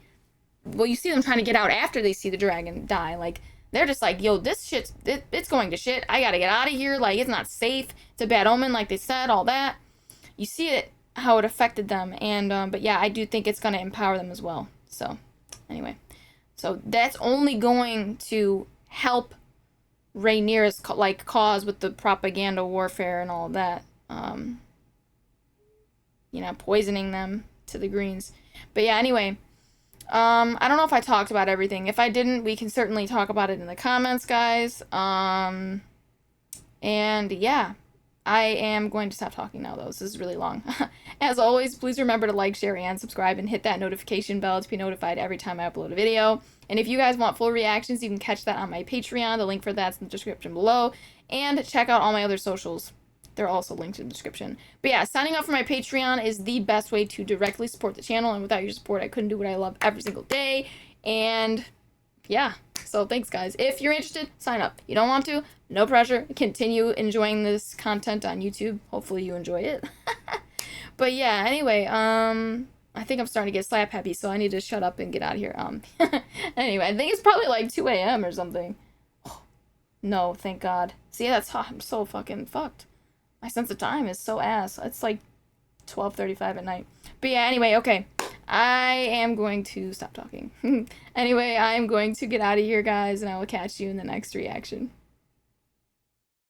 well, you see them trying to get out after they see the dragon die. Like they're just like, yo, this shit's, it's going to shit. I gotta get out of here. Like, it's not safe. It's a bad omen, like they said, all that. You see it, how it affected them. And, but yeah, I do think it's going to empower them as well. So, anyway. So, that's only going to help Rhaenyra's, like, cause with the propaganda warfare and all of that. You know, poisoning them to the greens. But yeah, anyway. I don't know if I talked about everything. If I didn't, we can certainly talk about it in the comments, guys. And yeah, I am going to stop talking now, though. This is really long. As always, please remember to like, share, and subscribe, and hit that notification bell to be notified every time I upload a video. And if you guys want full reactions, you can catch that on my Patreon. The link for that's in the description below. And check out all my other socials. They're also linked in the description. But yeah, signing up for my Patreon is the best way to directly support the channel. And without your support, I couldn't do what I love every single day. And yeah, so thanks, guys. If you're interested, sign up. You don't want to, no pressure. Continue enjoying this content on YouTube. Hopefully you enjoy it. But yeah, anyway, I think I'm starting to get slap happy, so I need to shut up and get out of here. Anyway, I think it's probably like 2 a.m. or something. No, thank God. See, that's I'm so fucking fucked. My sense of time is so ass. It's like 12:35 at night. But yeah, anyway, okay. I am going to stop talking. Anyway, I am going to get out of here, guys, and I will catch you in the next reaction.